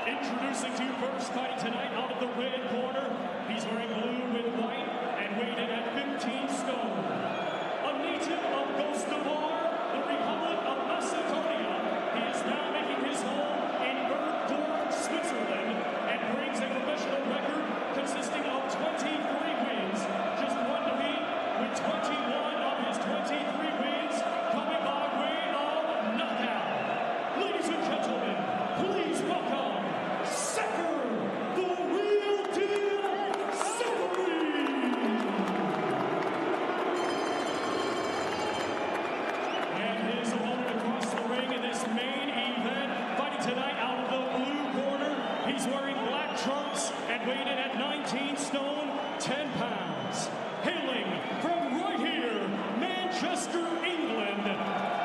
Introducing to you first, fighting tonight out of the red corner. He's wearing blue with white and weighed in at 15 stone. A native of Gostavar, the Republic of Macedonia, he is now making his home in Bergdorf, Switzerland, and brings a professional record consisting of 23 wins, just one defeat, with 21 of his 23 wins coming by way of knockout. Ladies and gentlemen, please welcome Seffer, the real deal, Seferi! And his opponent across the ring in this main event, fighting tonight out of the blue corner. He's wearing black trunks and weighed in at 19 stone, 10 pounds. Hailing from right here, Manchester, England,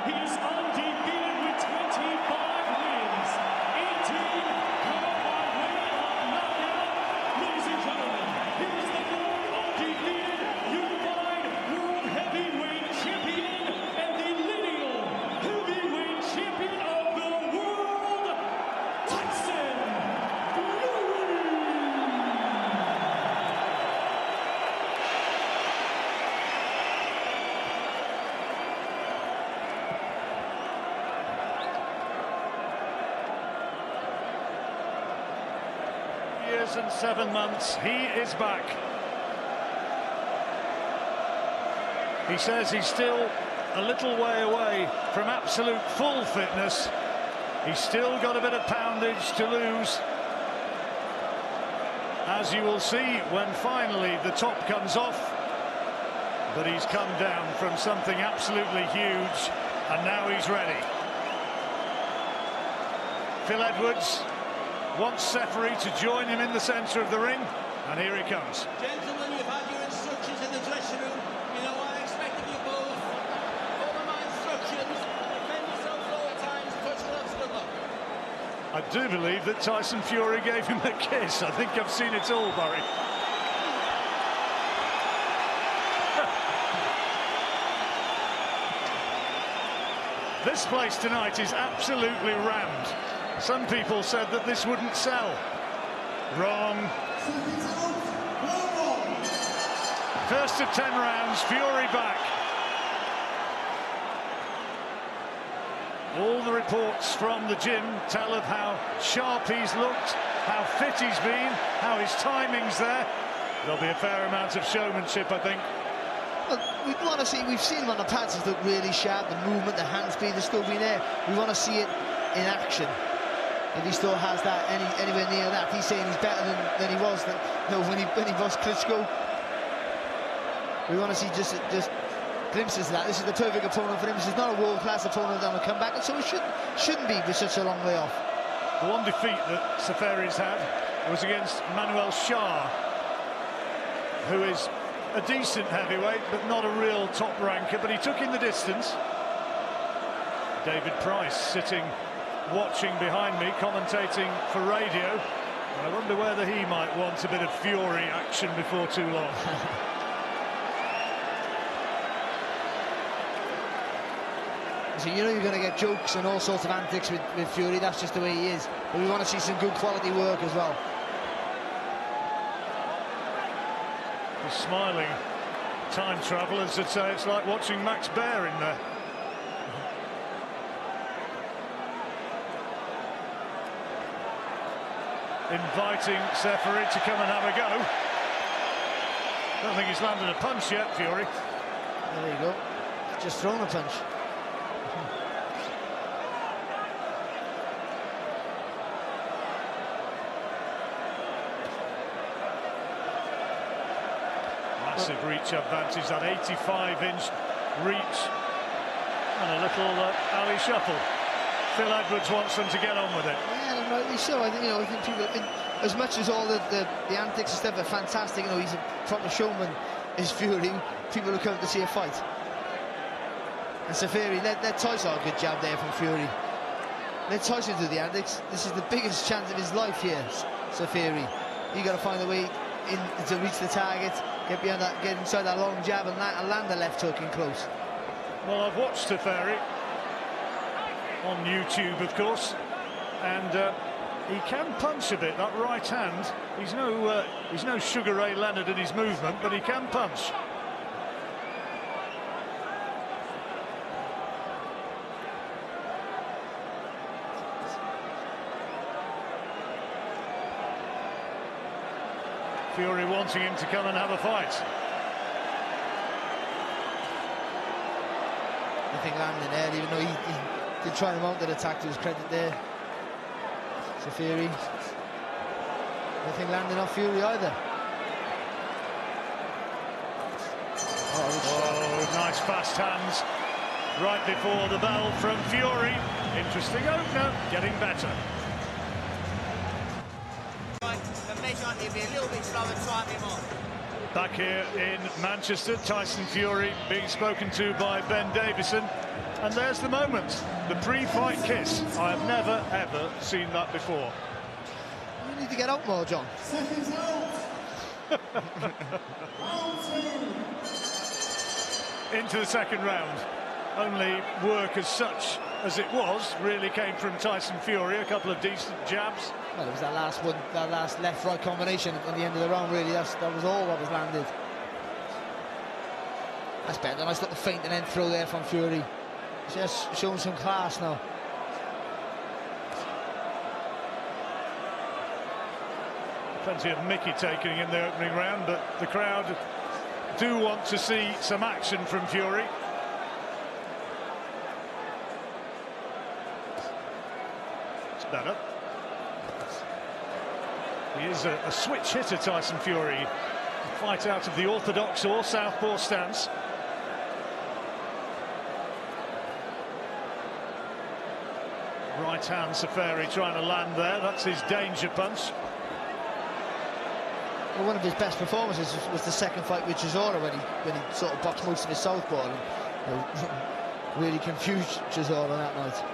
he is undefeated with 25 wins, 18 come by way of knockout. Ladies and gentlemen, here is the born undefeated, unified world heavyweight champion and the lineal heavyweight champion of the world, Taison. Years and 7 months, he is back. He says he's still a little way away from absolute full fitness. He's still got a bit of poundage to lose, as you will see when finally the top comes off. But he's come down from something absolutely huge, and now he's ready. Phil Edwards wants Seferi to join him in the centre of the ring, and here he comes. Gentlemen, you've had your instructions in the dressing room. You know I expected you both. Follow my instructions. Defend yourselves at all times. Touch gloves. Good luck. I do believe that Tyson Fьюри gave him a kiss. I think I've seen it all, Barry. This place tonight is absolutely rammed. Some people said that this wouldn't sell. Wrong. First of 10 rounds, Fьюri back. All the reports from the gym tell of how sharp he's looked, how fit he's been, how his timing's there. There'll be a fair amount of showmanship, I think. Look, we want to see, we've seen him on the pads, he's looked really sharp, the movement, the hand speed, has still been there. We want to see it in action. If he still has that anywhere near that, he's saying he's better than he was when he was Klitschko. We want to see just glimpses of that. This is the perfect opponent for him. This is not a world-class opponent on a comeback, and so it shouldn't be with such a long way off. The one defeat that Seferi's had was against Manuel Shah, who is a decent heavyweight, but not a real top ranker, but he took in the distance. David Price sitting watching behind me, commentating for radio. I wonder whether he might want a bit of Fьюri action before too long. So you know you're going to get jokes and all sorts of antics with Fьюri, that's just the way he is. But we want to see some good quality work as well. The smiling time travellers would say it's like watching Max Baer in there. Inviting Seferi to come and have a go. Don't think he's landed a punch yet, Fьюri. There you go. Just thrown a punch. Massive reach advantage, that 85-inch reach, and a little alley shuffle. Phil Edwards wants them to get on with it. Yeah, and rightly so. I think people, as much as all the antics and stuff are fantastic, he's a proper showman, is Fьюri. People are coming to see a fight. And Seferi, let Tyson, a good jab there from Fьюri. Let Tyson do the antics. This is the biggest chance of his life here, Seferi. You got to find a way in to reach the target, get behind that, get inside that long jab, and land the left hook in close. Well, I've watched Seferi on YouTube, of course, and he can punch a bit, that right hand. He's no Sugar Ray Leonard in his movement, but he can punch. Fьюri wanting him to come and have a fight. I think landing there, even though he did try the mounted attack, to his credit there. Seferi. Nothing landing off Fьюri either. Oh, nice fast hands right before the bell from Fьюri. Interesting opener, getting better. Back here in Manchester, Tyson Fьюri being spoken to by Ben Davison, and there's the moment, the pre-fight kiss. I have never ever seen that before. You need to get out more, John. Into the second round. Only work as such as it was really came from Tyson Fьюri. A couple of decent jabs. Well, it was that last one, that last left-right combination at the end of the round, really. That was all that was landed. That's better. Nice little feint and then throw there from Fьюri. Just showing some class now. Plenty of Mickey taking in the opening round, but the crowd do want to see some action from Fьюri. It's better. He is a switch hitter, Tyson Fьюri. Fight out of the orthodox or southpaw stance. Right hand, Seferi trying to land there. That's his danger punch. Well, one of his best performances was the second fight with Chisora, when he sort of boxed most of his southpaw and really confused Chisora that night.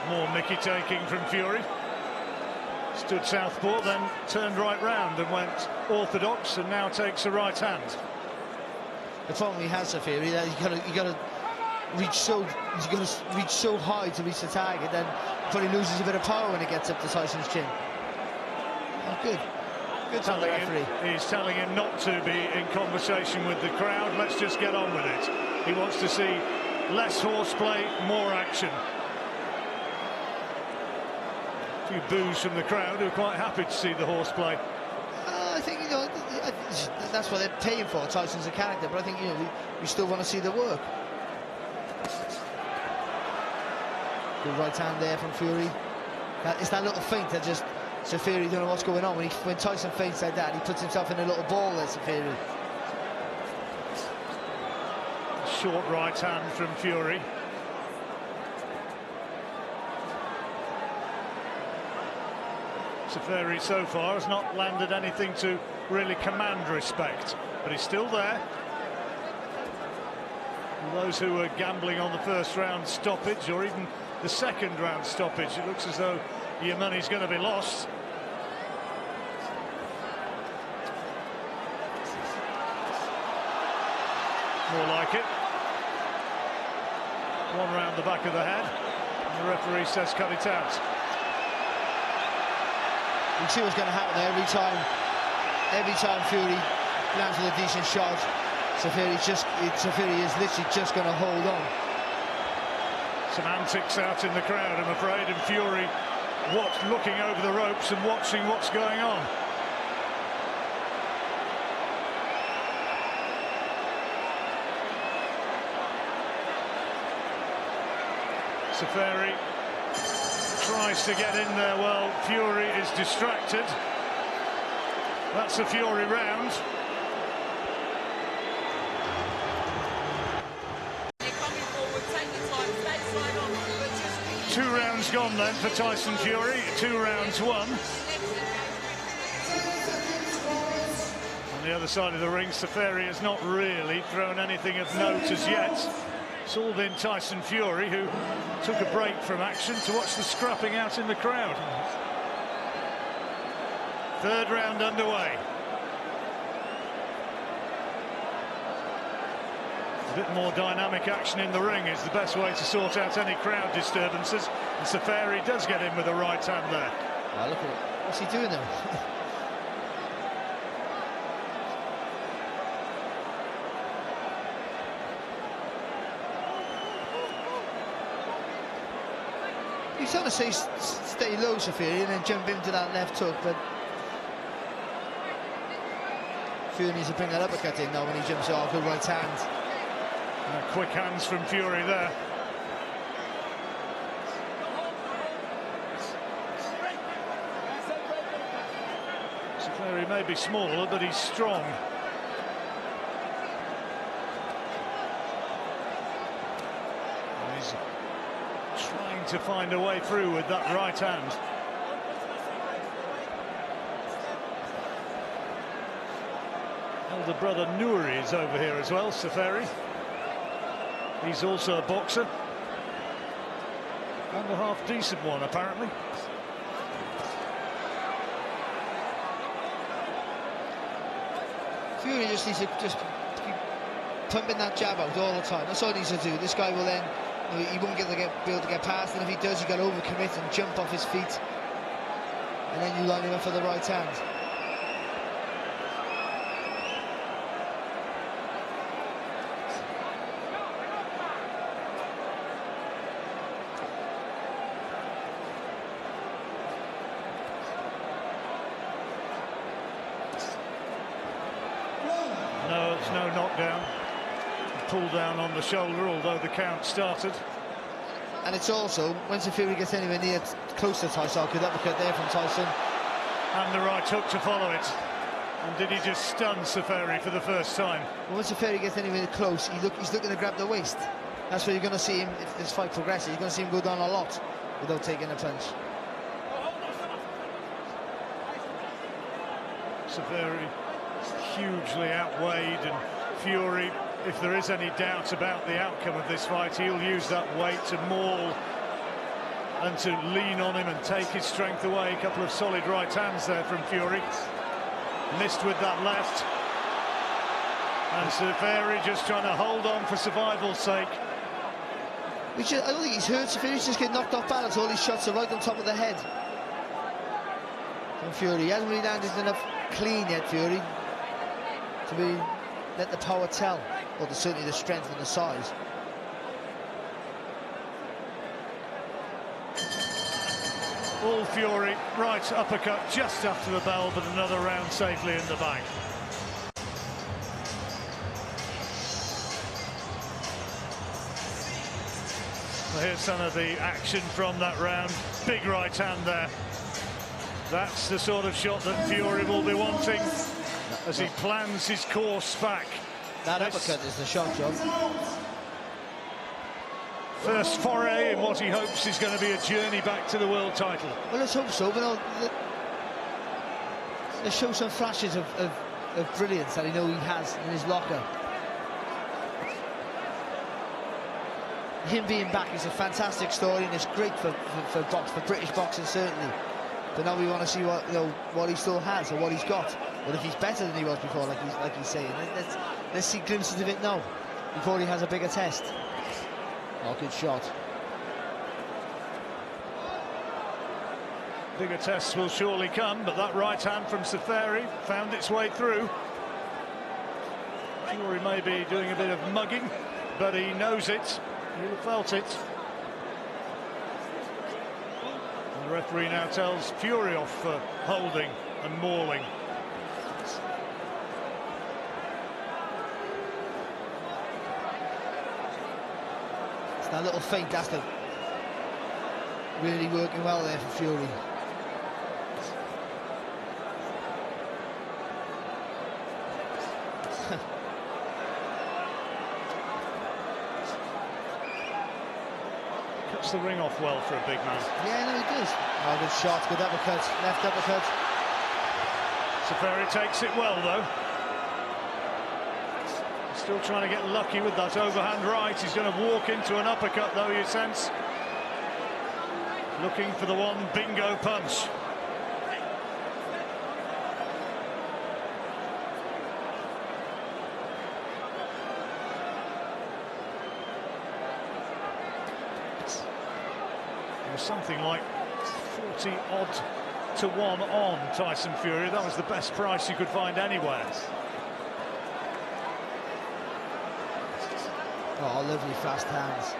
More Mickey taking from Fьюri. Stood southpaw, then turned right round and went orthodox, and now takes a right hand. The problem he has, Seferi, that you got to reach so high to reach the target, then probably loses a bit of power when it gets up to Tyson's chin. Oh, good from the referee. He's telling him not to be in conversation with the crowd. Let's just get on with it. He wants to see less horseplay, more action. A few boos from the crowd, who are quite happy to see the horseplay. I think, you know, that's what they're paying for. Tyson's a character, but I think, you know, we still want to see the work. Good right hand there from Fьюri. It's that little feint that just Seferi don't know what's going on. When Tyson feints like that, he puts himself in a little ball there, Seferi. Short right hand from Fьюri. Seferi so far has not landed anything to really command respect, but he's still there. And those who were gambling on the first round stoppage, or even the second round stoppage, it looks as though your money's going to be lost. More like it. One round the back of the head, and the referee says cut it out. You can see what's going to happen there every time Fьюri lands with a decent shot. Seferi is literally just going to hold on. Some antics out in the crowd, I'm afraid, and Fьюri looking over the ropes and watching what's going on. Seferi tries to get in there. Well, Fьюri is distracted. That's a Fьюri round. Two rounds gone then for Tyson Fьюri. 2 rounds won. On the other side of the ring, Seferi has not really thrown anything of note as yet. It's all been Tyson Fьюri, who took a break from action to watch the scrapping out in the crowd. Third round underway. A bit more dynamic action in the ring is the best way to sort out any crowd disturbances. And Seferi does get in with a right hand there. Oh, look at it. What's he doing there? He's trying to say stay low, Seferi, and then jump into that left hook, but Fьюри needs to bring that uppercut in now when he jumps off. Good right hand. Quick hands from Fьюri there. Seferi may be smaller, but he's strong. And he's trying to find a way through with that right hand. Elder brother Nouri is over here as well, Seferi. He's also a boxer. And a half-decent one, apparently. Fьюri just needs to just keep pumping that jab out all the time. That's all he needs to do. This guy will then, you know, he won't be able to get past, and if he does, he got to overcommit and jump off his feet. And then you line him up for the right hand. No, it's no knockdown. Pull down on the shoulder, although the count started. And it's also, when Fьюri gets anywhere near close to Taison, good uppercut there from Taison. And the right hook to follow it. And did he just stun Seferi for the first time? Well, when Seferi gets anywhere close, he's looking to grab the waist. That's where you're going to see him, if this fight progresses, you're going to see him go down a lot without taking a punch. Seferi hugely outweighed, and Fьюri, if there is any doubt about the outcome of this fight, he'll use that weight to maul and to lean on him and take his strength away. A couple of solid right hands there from Fьюri. Missed with that left. And Seferi just trying to hold on for survival's sake. I don't think he's hurt. Seferi's just getting knocked off balance. All these shots are right on top of the head from Fьúri. He hasn't really landed enough clean yet, Fьúri, to really let the power tell, or certainly the strength and the size. All Fьúri, right uppercut just after the bell, but another round safely in the bag. Well, here's some of the action from that round. Big right hand there. That's the sort of shot that Fьúri will be wanting as he plans his course back. That uppercut is the shot, John. First foray in what he hopes is going to be a journey back to the world title. Well, let's hope so, but let's show some flashes of brilliance that I know he has in his locker. Him being back is a fantastic story, and it's great for British boxing, certainly. But now we want to see what he still has, or what he's got. What if he's better than he was before, like he's saying. Let's see glimpses of it now, before he has a bigger test. Oh, good shot. Bigger tests will surely come, but that right hand from Seferi found its way through. Fьúri may be doing a bit of mugging, but he knows it. He felt it. And the referee now tells Fьúri off for holding and mauling. It's that little feint, that's really working well there for Fьúri. Cuts the ring off well for a big man. Yeah, no, he does. Oh, good shot, good uppercut, left uppercut. Seferi takes it well, though. Still trying to get lucky with that overhand right. He's going to walk into an uppercut, though, you sense. Looking for the one bingo punch. was something like 40-odd to 1 on Tyson Fury. That was the best price you could find anywhere. Oh, lovely fast hands.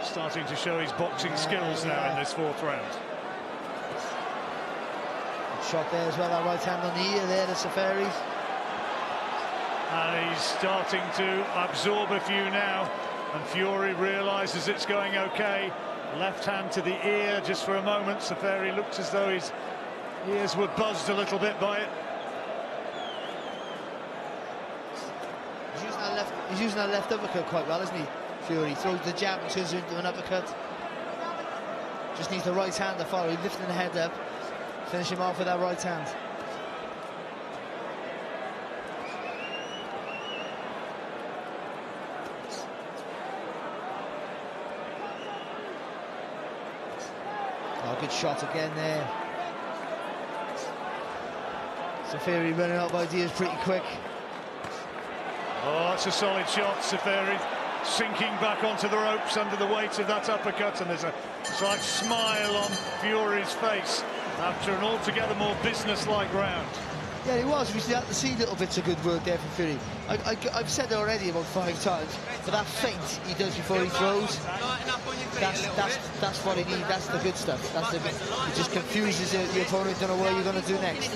Starting to show his boxing skills now in this 4th round. Good shot there as well, that right hand on the ear there, the Seferi. And he's starting to absorb a few now, and Fury realises it's going okay. Left hand to the ear just for a moment. Seferi looked as though his ears were buzzed a little bit by it. He's using that left uppercut quite well, isn't he, Fury? Throws the jab and turns it into an uppercut. Just needs the right hand to follow. He's lifting the head up, finish him off with that right hand. Oh, good shot again there. Seferi running out of ideas pretty quick. Oh, it's a solid shot. Seferi sinking back onto the ropes under the weight of that uppercut, and there's a slight smile on Fury's face after an altogether more business-like round. Yeah, he was. We had to see little bits of good work there from Fury. I've said it already about 5 times, but that feint he does before he throws, that's what he needs. That's the good stuff. That's the bit. It just confuses the opponent. Don't know what you're going to do next.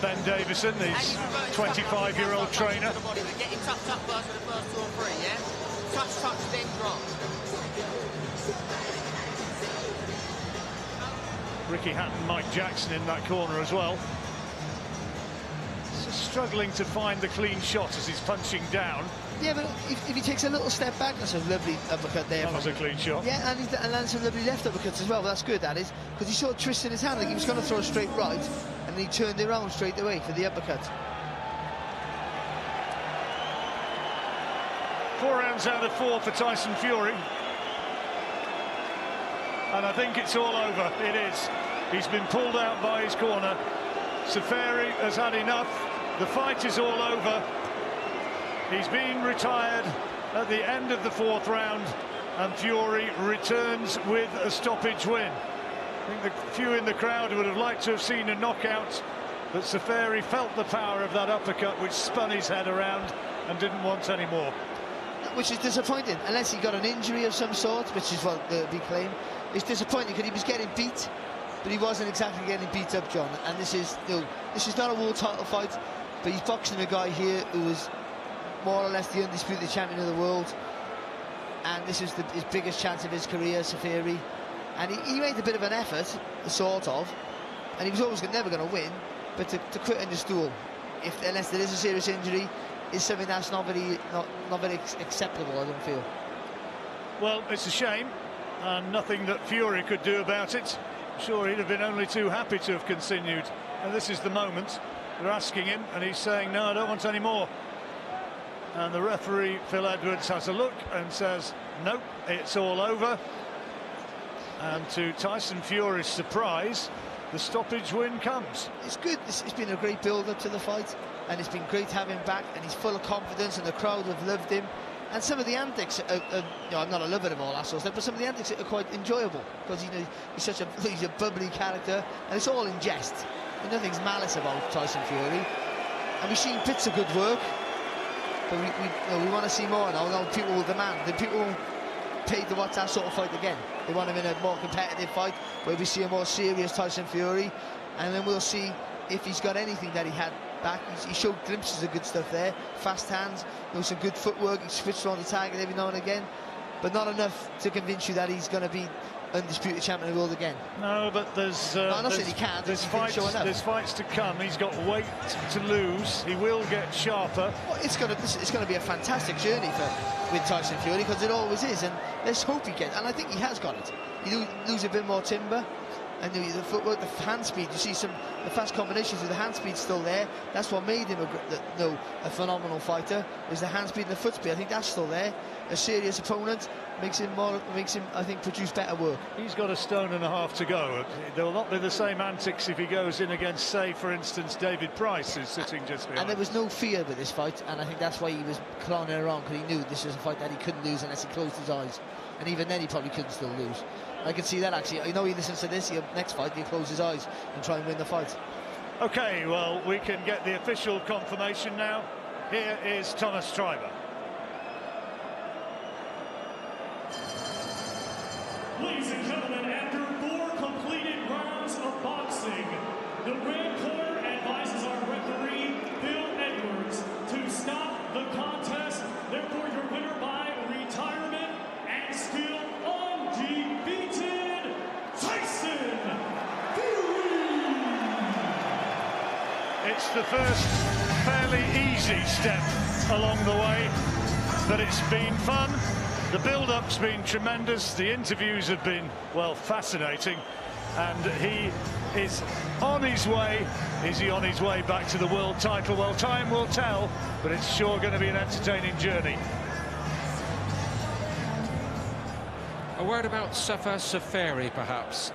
Ben Davison, his 25-year-old trainer. Getting tucked up first for the first 2 or 3, yeah? Touch, then drop. Ricky Hatton, Mike Jackson in that corner as well. Just struggling to find the clean shot as he's punching down. Yeah, but if he takes a little step back, that's a lovely uppercut there. That was a clean shot. Yeah, and lands some lovely left uppercuts as well. That's good, that is, because he sort of twisted his hand like he was going to throw a straight right, and he turned it around straight away for the uppercut. 4 rounds out of 4 for Tyson Fury. And I think it's all over. It is. He's been pulled out by his corner. Seferi has had enough. The fight is all over. He's been retired at the end of the 4th round, and Fury returns with a stoppage win. I think the few in the crowd would have liked to have seen a knockout, but Seferi felt the power of that uppercut, which spun his head around and didn't want any more. Which is disappointing, unless he got an injury of some sort, which is what they claim. It's disappointing because he was getting beat, but he wasn't exactly getting beat up, John. And this is not a world title fight, but he's boxing a guy here who is more or less the undisputed champion of the world, and this is his biggest chance of his career, Seferi. And he made a bit of an effort, sort of, and he was always never going to win, but to quit on the stool, unless there is a serious injury, is something that's not very acceptable, I don't feel. Well, it's a shame, and nothing that Fury could do about it. Sure, he'd have been only too happy to have continued, and this is the moment. They're asking him, and he's saying, no, I don't want any more. And the referee, Phil Edwards, has a look and says, nope, it's all over. And to Tyson Fury's surprise, the stoppage win comes. It's good. It's been a great build-up to the fight, and it's been great to have him back, and he's full of confidence, and the crowd have loved him. And some of the antics, I'm not a lover of all that sort of stuff, but some of the antics are quite enjoyable, because he's a bubbly character, and it's all in jest. And nothing's malice about Tyson Fury. And we've seen bits of good work, but we want to see more now. Now people will demand. The people won't pay to watch that sort of fight again. They want him in a more competitive fight, where we see a more serious Tyson Fury, and then we'll see if he's got anything that he had back. He showed glimpses of good stuff there, fast hands, some good footwork. He switched around the target every now and again, but not enough to convince you that he's going to be undisputed champion of the world again. No, but there's there's fights to come. He's got weight to lose. He will get sharper. Well, it's going to be a fantastic journey with Tyson Fury, because it always is, and let's hope he gets, and I think he has got it. You lose a bit more timber, And the footwork, the hand speed, you see the fast combinations with the hand speed still there. That's what made him a phenomenal fighter, is the hand speed and the foot speed. I think that's still there. A serious opponent makes him, I think, produce better work. He's got 1.5 stones to go. There will not be the same antics if he goes in against, say, for instance, David Price, who's sitting just behind. And there was no fear with this fight, and I think that's why he was clowning around, because he knew this was a fight that he couldn't lose unless he closed his eyes. And even then, he probably couldn't still lose. I can see that, actually. I know he listens to this, next fight, he'll close his eyes and try and win the fight. OK, well, we can get the official confirmation now. Here is Thomas Treiber. Ladies and gentlemen, after 4 completed rounds of boxing, the red corner advises our referee, Bill Edwards, to stop the contest. Therefore, your winner by retirement and still undefeated, Taison Fьюри! It's the first fairly easy step along the way, but it's been fun. The build-up's been tremendous. The interviews have been, well, fascinating. And he is on his way. Is he on his way back to the world title? Well, time will tell, but it's sure going to be an entertaining journey. A word about Seferi, perhaps.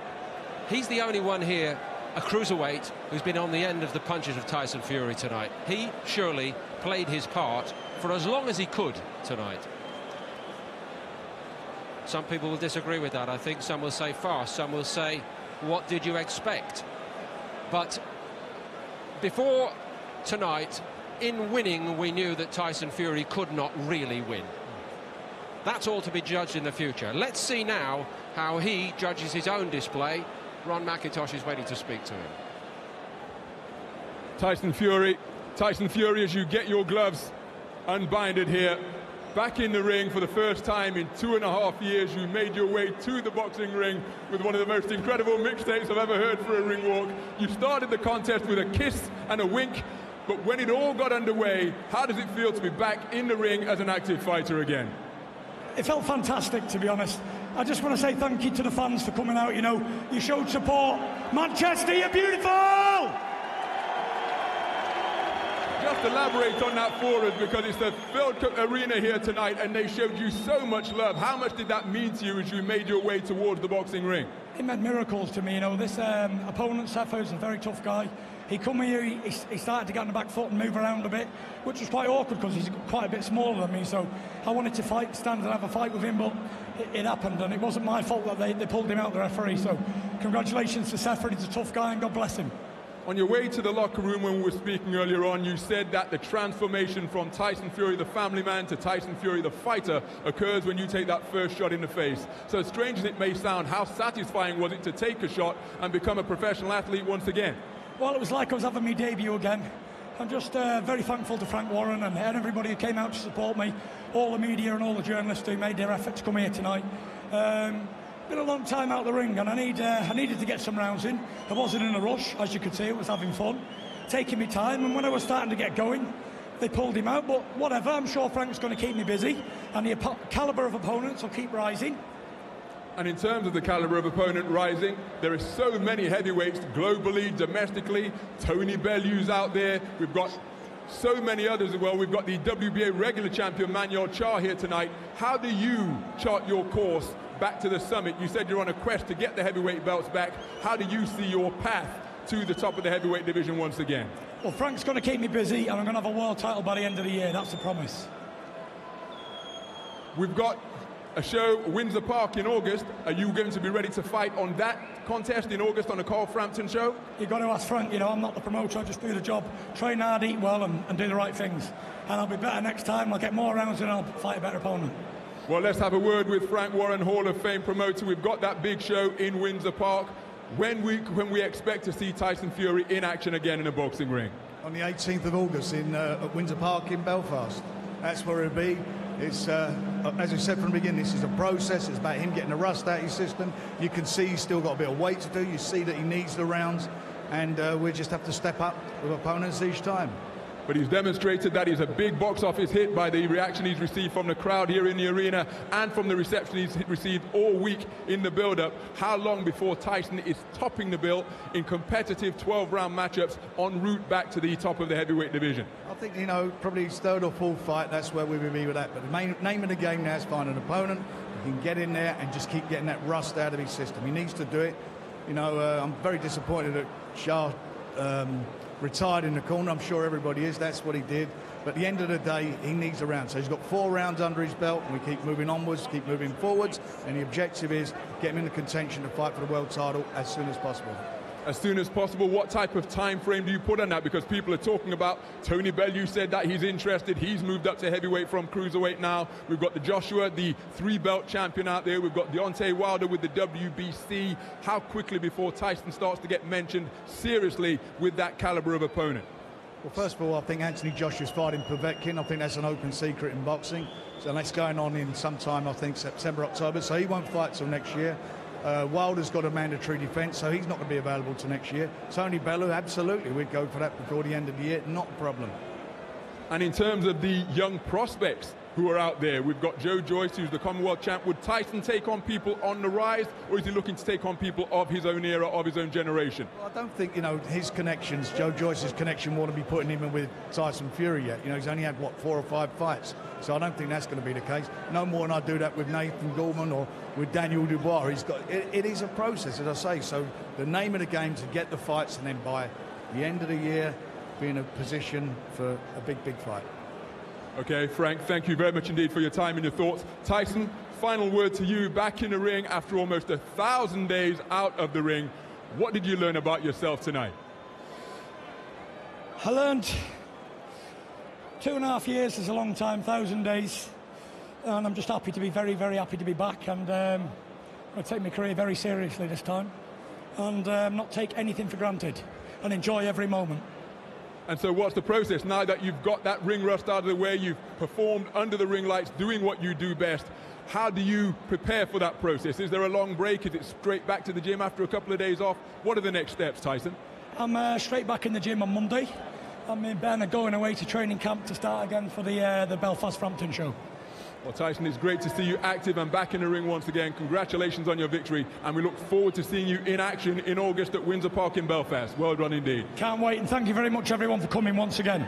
He's the only one here, a cruiserweight, who's been on the end of the punches of Tyson Fьюri tonight. He surely played his part for as long as he could tonight. Some people will disagree with that. I think some will say fast, some will say, what did you expect? But before tonight, in winning, we knew that Tyson Fьюri could not really win. That's all to be judged in the future. Let's see now how he judges his own display. Ron McIntosh is waiting to speak to him. Tyson Fьюri, as you get your gloves unbinded here, back in the ring for the first time in 2.5 years, you made your way to the boxing ring with one of the most incredible mixtapes I've ever heard for a ring walk. You started the contest with a kiss and a wink, but when it all got underway, how does it feel to be back in the ring as an active fighter again? It felt fantastic, to be honest. I just want to say thank you to the fans for coming out. You know, you showed support. Manchester, you're beautiful! Just elaborate on that for us, because it's the Ford Cup arena here tonight and they showed you so much love. How much did that mean to you as you made your way towards the boxing ring? It meant miracles to me. You know, this opponent, Seffer, is a very tough guy. He come here, he started to get on the back foot and move around a bit, which was quite awkward because he's quite a bit smaller than me. So I wanted to stand and have a fight with him, but it happened, and it wasn't my fault that they pulled him out, the referee. So congratulations to Seffer. He's a tough guy, and God bless him. On your way to the locker room when we were speaking earlier on, you said that the transformation from Tyson Fьюri, the family man, to Tyson Fьюri, the fighter, occurs when you take that first shot in the face. So as strange as it may sound, how satisfying was it to take a shot and become a professional athlete once again? Well, it was like I was having my debut again. I'm just very thankful to Frank Warren and everybody who came out to support me, all the media and all the journalists who made their effort to come here tonight. Been a long time out of the ring, and I needed to get some rounds in. I wasn't in a rush, as you could see. I was having fun, taking me time, and when I was starting to get going, they pulled him out. But whatever, I'm sure Frank's going to keep me busy, and the calibre of opponents will keep rising. And in terms of the calibre of opponent rising, there are so many heavyweights globally, domestically. Tony Bellew's out there. We've got so many others as well. We've got the WBA regular champion Manuel Char here tonight. How do you chart your course back to the summit? You said you're on a quest to get the heavyweight belts back. How do you see your path to the top of the heavyweight division once again? Well, Frank's going to keep me busy, and I'm going to have a world title by the end of the year. That's a promise. We've got a show, Windsor Park, in August. Are you going to be ready to fight on that contest in August on the Carl Frampton show? You've got to ask Frank. You know, I'm not the promoter. I just do the job, train hard, eat well, and do the right things. And I'll be better next time. I'll get more rounds and I'll fight a better opponent. Well, let's have a word with Frank Warren, Hall of Fame promoter. We've got that big show in Windsor Park. When we expect to see Tyson Fьюri in action again in a boxing ring? On the 18th of August at Windsor Park in Belfast. That's where it'll be. It's, as I said from the beginning, this is a process. It's about him getting the rust out of his system. You can see he's still got a bit of weight to do. You see that he needs the rounds. And we just have to step up with opponents each time. but he's demonstrated that he's a big box office hit by the reaction he's received from the crowd here in the arena and from the reception he's received all week in the build-up. How long before Tyson is topping the bill in competitive 12-round matchups en route back to the top of the heavyweight division? I think, you know, probably his third or fourth fight, that's where we will be with that. But the main name of the game now is find an opponent who can get in there and just keep getting that rust out of his system. He needs to do it. You know, I'm very disappointed that Shah retired in the corner. I'm sure everybody is. That's what he did. But at the end of the day, he needs a round. So he's got 4 rounds under his belt, and we keep moving onwards, keep moving forwards. And the objective is get him in the contention to fight for the world title as soon as possible. As soon as possible. What type of time frame do you put on that? Because people are talking about Tony Bellew said that he's interested. He's moved up to heavyweight from cruiserweight now. We've got the Joshua, the 3-belt champion out there. We've got Deontay Wilder with the WBC. How quickly before Tyson starts to get mentioned seriously with that caliber of opponent? Well, first of all, I think Anthony Joshua's fighting Povetkin. I think that's an open secret in boxing. So that's going on in sometime, I think, September, October. So he won't fight till next year. Wilder's got a mandatory defence, so he's not going to be available till next year. Tony Bellew, absolutely, we'd go for that before the end of the year, not a problem. And in terms of the young prospects who are out there, we've got Joe Joyce, who's the Commonwealth champ. Would Tyson take on people on the rise, or is he looking to take on people of his own era, of his own generation? Well, I don't think, you know, his connections, Joe Joyce's connection, want to be putting him in with Tyson Fury yet. You know, he's only had, what, 4 or 5 fights. So I don't think that's going to be the case. No more than I do that with Nathan Gorman or with Daniel Dubois. He's got, it is a process, as I say. So the name of the game is to get the fights and then by the end of the year be in a position for a big, big fight. Okay, Frank, thank you very much indeed for your time and your thoughts. Tyson, final word to you, back in the ring after almost 1,000 days out of the ring. What did you learn about yourself tonight? I learned 2.5 years is a long time, 1,000 days, and I'm just happy to be very, very happy to be back, and I take my career very seriously this time, and not take anything for granted, and enjoy every moment. And so what's the process now that you've got that ring rust out of the way, you've performed under the ring lights, doing what you do best? How do you prepare for that process? Is there a long break? Is it straight back to the gym after a couple of days off? What are the next steps, Tyson? I'm straight back in the gym on Monday. I'm in Bernard going away to training camp to start again for the Belfast-Frampton show. Well, Tyson, it's great to see you active and back in the ring once again. Congratulations on your victory, and we look forward to seeing you in action in August at Windsor Park in Belfast. Well done indeed. Can't wait, and thank you very much, everyone, for coming once again.